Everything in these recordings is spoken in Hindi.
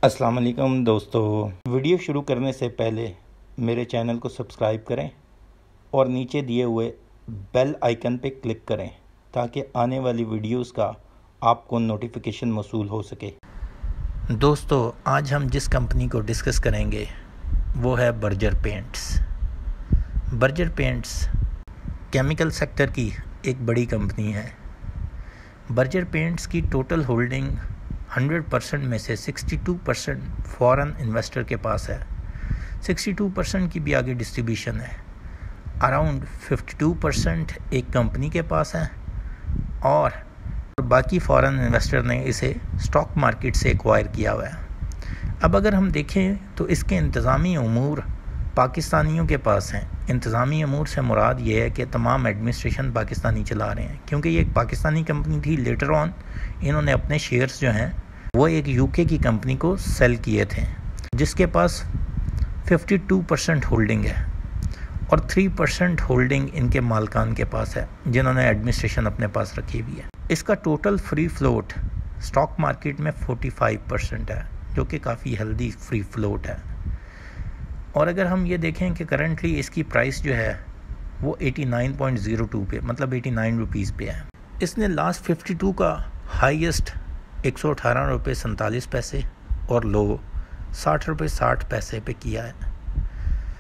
अस्सलाम वालेकुम दोस्तों, वीडियो शुरू करने से पहले मेरे चैनल को सब्सक्राइब करें और नीचे दिए हुए बेल आइकन पे क्लिक करें ताकि आने वाली वीडियोस का आपको नोटिफिकेशन मौसूल हो सके। दोस्तों, आज हम जिस कंपनी को डिस्कस करेंगे वो है Berger paints. Berger paints chemical sector की एक बड़ी कंपनी है। बर्जर पेंट्स की टोटल होल्डिंग 100% में से 62% फॉरेन इन्वेस्टर के पास है। 62% की भी आगे डिस्ट्रीब्यूशन है। अराउंड 52% एक कंपनी के पास है और बाकी फॉरेन इन्वेस्टर ने इसे स्टॉक मार्केट से एक्वायर किया हुआ है। अब अगर हम देखें तो इसके इंतज़ामी उमूर पाकिस्तानियों के पास हैं। इंतज़ामी अमूर से मुराद ये है कि तमाम एडमिनिस्ट्रेशन पाकिस्तानी चला रहे हैं, क्योंकि ये एक पाकिस्तानी कंपनी थी। लेटर ऑन इन्होंने अपने शेयर्स जो हैं वो एक यूके की कंपनी को सेल किए थे, जिसके पास 52% होल्डिंग है और 3% होल्डिंग इनके मालकान के पास है, जिन्होंने एडमिनिस्ट्रेशन अपने पास रखी हुई है। इसका total free float stock market में 45% है, जो कि काफ़ी हेल्दी फ्री फ्लोट है। और अगर हम ये देखें कि करंटली इसकी प्राइस जो है वो 89.02 पे, मतलब 89 रुपीज़ पे है। इसने लास्ट 52 का हाईएस्ट 118 रुपये 47 पैसे और लो 60 रुपये 60 पैसे पे किया है।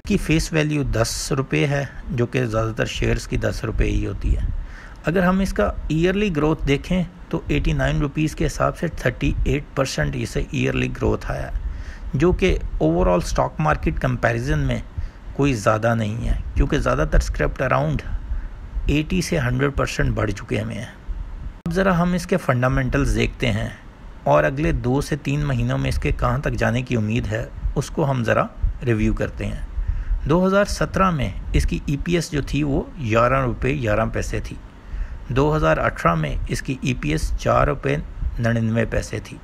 की फेस वैल्यू 10 रुपये है, जो कि ज़्यादातर शेयर्स की 10 रुपये ही होती है। अगर हम इसका ईयरली ग्रोथ देखें तो 89 रुपीज़ के हिसाब से 38% इसे ईयरली ग्रोथ आया है, जो कि ओवरऑल स्टॉक मार्केट कंपैरिजन में कोई ज़्यादा नहीं है, क्योंकि ज़्यादातर स्क्रिप्ट अराउंड 80 से 100% बढ़ चुके हुए हैं। अब ज़रा हम इसके फंडामेंटल्स देखते हैं और अगले 2 से 3 महीनों में इसके कहाँ तक जाने की उम्मीद है उसको हम ज़रा रिव्यू करते हैं। 2017 में इसकी EPS जो थी वो 11 रुपये 11 पैसे थी। 2018 में इसकी EPS 4 रुपये 99 पैसे थी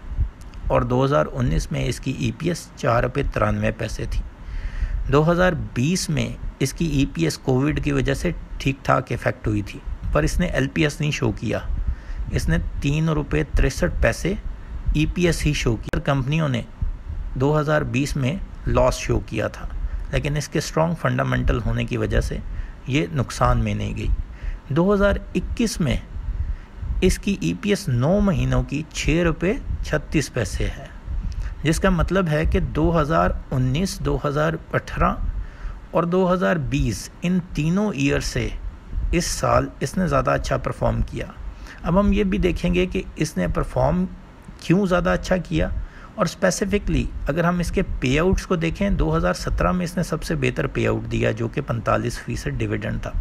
और 2019 में इसकी EPS 4 रुपये 93 पैसे थी। 2020 में इसकी EPS कोविड की वजह से ठीक ठाक इफ़ेक्ट हुई थी, पर इसने LPS नहीं शो किया। इसने 3 रुपये 63 पैसे EPS ही शो किया। कंपनियों ने 2020 में लॉस शो किया था, लेकिन इसके स्ट्रॉन्ग फंडामेंटल होने की वजह से ये नुकसान में नहीं गई। 2021 में इसकी EPS 9 महीनों की 6 रुपये 36 पैसे है, जिसका मतलब है कि 2019, 2018 और 2020 इन तीनों ईयर से इस साल इसने ज़्यादा अच्छा परफॉर्म किया। अब हम ये भी देखेंगे कि इसने परफॉर्म क्यों ज़्यादा अच्छा किया, और स्पेसिफिकली अगर हम इसके पे आउट्स को देखें, 2017 में इसने सबसे बेहतर पे आउट दिया, जो कि 45% डिविडेंड था।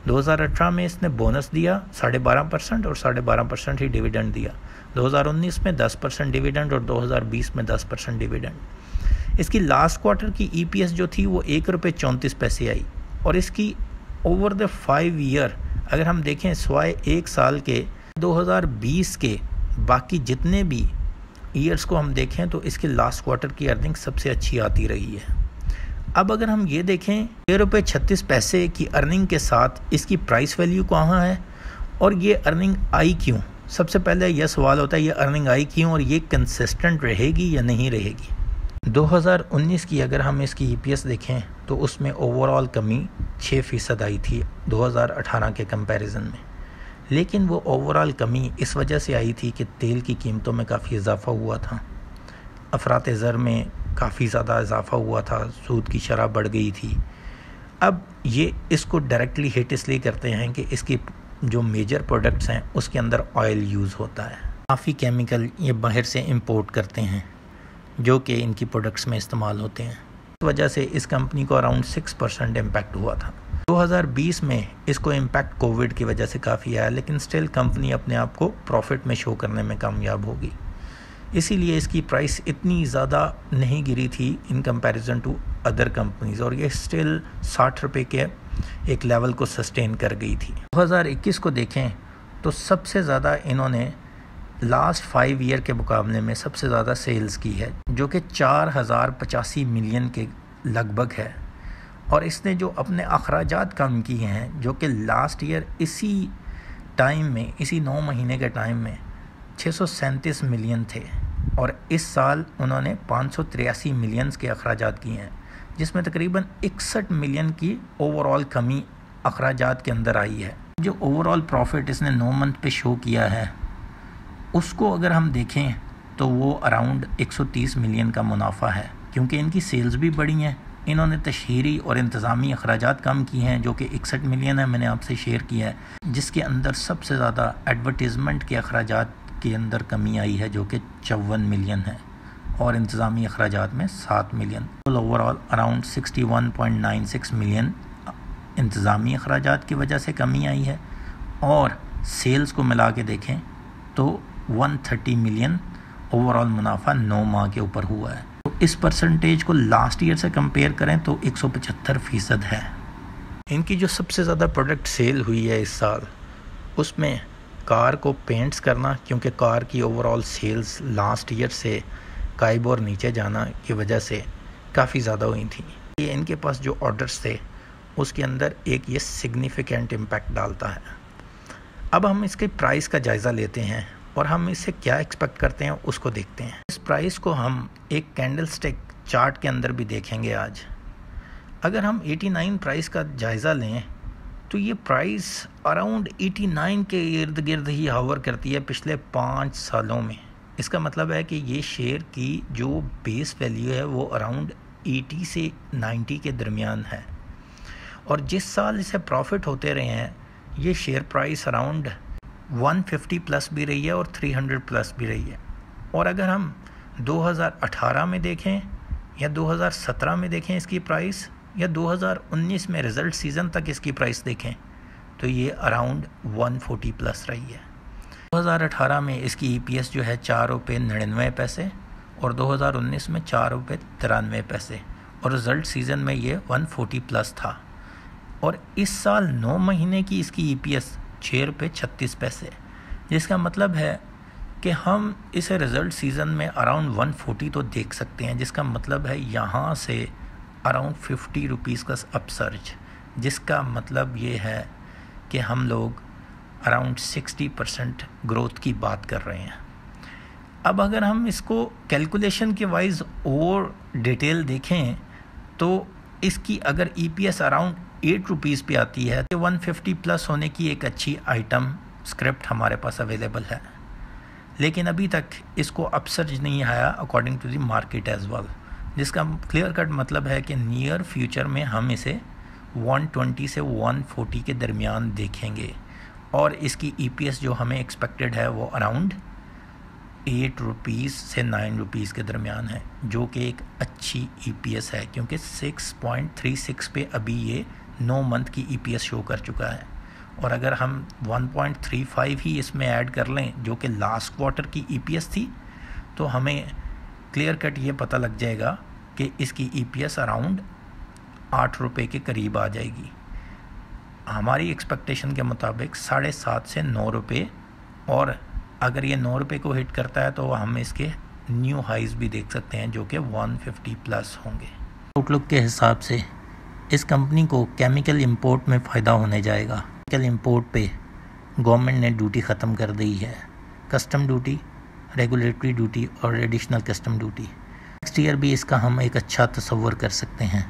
2018 में इसने बोनस दिया 12.5% और 12.5% ही डिविडेंड दिया। 2019 में 10% डिविडेंड और 2020 में 10% डिविडेंड। इसकी लास्ट क्वार्टर की EPS जो थी वो 1 रुपये 34 पैसे आई, और इसकी ओवर द 5 ईयर अगर हम देखें सिवाय 1 साल के 2020 के बाकी जितने भी ईयर्स को हम देखें तो इसकी लास्ट क्वार्टर की अर्निंग सबसे अच्छी आती रही है। अब अगर हम ये देखें 6 रुपये 36 पैसे की अर्निंग के साथ इसकी प्राइस वैल्यू कहाँ है और ये अर्निंग आई क्यों। सबसे पहले यह सवाल होता है, ये अर्निंग आई क्यों और ये कंसिस्टेंट रहेगी या नहीं रहेगी। 2019 की अगर हम इसकी EPS देखें तो उसमें ओवरऑल कमी 6% आई थी 2018 के कंपैरिजन में, लेकिन वो ओवरऑल कमी इस वजह से आई थी कि तेल की कीमतों में काफ़ी इजाफा हुआ था, अफरात ज़र में काफ़ी ज़्यादा इजाफा हुआ था, सूद की शरह बढ़ गई थी। अब ये इसको डायरेक्टली हिट इसलिए करते हैं कि इसकी जो मेजर प्रोडक्ट्स हैं उसके अंदर ऑयल यूज़ होता है। काफ़ी केमिकल ये बाहर से इंपोर्ट करते हैं जो कि इनकी प्रोडक्ट्स में इस्तेमाल होते हैं। इस वजह से इस कंपनी को अराउंड 6% इम्पैक्ट हुआ था। 2020 में इसको इम्पैक्ट कोविड की वजह से काफ़ी आया, लेकिन स्टिल कंपनी अपने आप को प्रॉफिट में शो करने में कामयाब होगी। इसीलिए इसकी प्राइस इतनी ज़्यादा नहीं गिरी थी in comparison to other companies, और ये स्टिल 60 रुपये के एक लेवल को सस्टेन कर गई थी। 2021 को देखें तो सबसे ज़्यादा इन्होंने लास्ट 5 ईयर के मुकाबले में सबसे ज़्यादा सेल्स की है, जो कि 4085 मिलियन के लगभग है। और इसने जो अपने अखराजात कम किए हैं, जो कि लास्ट ईयर इसी टाइम में, इसी 9 महीने के टाइम में 637 मिलियन थे, और इस साल उन्होंने 583 मिलियंस के अखराजात किए हैं, जिसमें तकरीबन 61 मिलियन की ओवरऑल कमी अखराजात के अंदर आई है। जो ओवरऑल प्रॉफिट इसने 9 मंथ पे शो किया है उसको अगर हम देखें तो वो अराउंड 130 मिलियन का मुनाफा है, क्योंकि इनकी सेल्स भी बढ़ी हैं। इन्होंने तशहीरी और इंतज़ामी अखराजात कम किए हैं जो कि 61 मिलियन है, मैंने आपसे शेयर किया है, जिसके अंदर सबसे ज़्यादा एडवर्टीज़मेंट के अखराजात के अंदर कमी आई है जो कि 54 मिलियन है, और इंतज़ामी अखराजात में 7 मिलियन। ओवरऑल अराउंड 61.96 मिलियन इंतज़ामी अखराजात की वजह से कमी आई है, और सेल्स को मिला के देखें तो 130 मिलियन ओवरऑल मुनाफा 9 माह के ऊपर हुआ है। तो इस परसेंटेज को लास्ट ईयर से कंपेयर करें तो 175% है। इनकी जो सबसे ज़्यादा प्रोडक्ट सेल हुई है इस साल, उसमें कार को पेंट्स करना, क्योंकि कार की ओवरऑल सेल्स लास्ट ईयर से काइबोर नीचे जाना की वजह से काफ़ी ज़्यादा हुई थी। ये इनके पास जो ऑर्डर्स थे उसके अंदर एक ये सिग्निफिकेंट इम्पैक्ट डालता है। अब हम इसके प्राइस का जायज़ा लेते हैं और हम इससे क्या एक्सपेक्ट करते हैं उसको देखते हैं। इस प्राइस को हम एक कैंडलस्टिक चार्ट के अंदर भी देखेंगे आज। अगर हम 89 प्राइस का जायज़ा लें तो ये प्राइस अराउंड 89 के इर्द गिर्द ही हावर करती है पिछले 5 सालों में। इसका मतलब है कि ये शेयर की जो बेस वैल्यू है वो अराउंड 80 से 90 के दरमियान है, और जिस साल इसे प्रॉफिट होते रहे हैं ये शेयर प्राइस अराउंड 150 प्लस भी रही है और 300 प्लस भी रही है। और अगर हम 2018 में देखें या 2017 में देखें इसकी प्राइस, या 2019 में रिज़ल्ट सीज़न तक इसकी प्राइस देखें तो ये अराउंड 140 प्लस रही है। 2018 में इसकी EPS जो है 4 रुपये 99 पैसे, और 2019 में 4 रुपये 93 पैसे, और रिज़ल्ट सीज़न में ये 140 प्लस था। और इस साल 9 महीने की इसकी EPS 6 रुपये 36 पैसे, जिसका मतलब है कि हम इसे रिज़ल्ट सीज़न में अराउंड 140 तो देख सकते हैं, जिसका मतलब है यहाँ से अराउंड 50 रुपीज़ का अपसर्ज, जिसका मतलब ये है कि हम लोग अराउंड 60% ग्रोथ की बात कर रहे हैं। अब अगर हम इसको कैलकुलेशन के वाइज और डिटेल देखें तो इसकी अगर EPS अराउंड 8 रुपीज़ पे आती है तो 150 प्लस होने की एक अच्छी आइटम स्क्रिप्ट हमारे पास अवेलेबल है, लेकिन अभी तक इसको अपसर्ज नहीं आया according to the market as well, जिसका क्लियर कट मतलब है कि नियर फ्यूचर में हम इसे 120 से 140 के दरमियान देखेंगे, और इसकी EPS जो हमें एक्सपेक्टेड है वो अराउंड 8 रुपीज़ से 9 रुपीज़ के दरमियान है, जो कि एक अच्छी EPS है, क्योंकि 6.36 पे अभी ये 9 मंथ की EPS शो कर चुका है। और अगर हम 1.35 ही इसमें ऐड कर लें जो कि लास्ट क्वार्टर की EPS थी, तो हमें क्लियर कट ये पता लग जाएगा कि इसकी EPS अराउंड 8 रुपये के करीब आ जाएगी। हमारी एक्सपेक्टेशन के मुताबिक 7.5 से 9 रुपये, और अगर ये 9 रुपये को हिट करता है तो हम इसके न्यू हाइज़ भी देख सकते हैं जो कि 150 प्लस होंगे। आउटलुक के हिसाब से इस कंपनी को केमिकल इंपोर्ट में फ़ायदा होने जाएगा। केमिकल इंपोर्ट पे गवर्नमेंट ने ड्यूटी ख़त्म कर दी है, कस्टम ड्यूटी, रेगुलेटरी ड्यूटी और additional custom duty. Next year भी इसका हम एक अच्छा तसव्वुर कर सकते हैं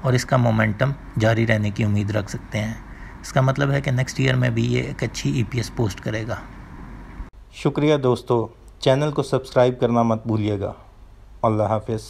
और इसका मोमेंटम जारी रहने की उम्मीद रख सकते हैं। इसका मतलब है कि नेक्स्ट ईयर में भी ये एक अच्छी EPS पोस्ट करेगा। शुक्रिया दोस्तों, चैनल को सब्सक्राइब करना मत भूलिएगा। अल्लाह हाफ़िज़।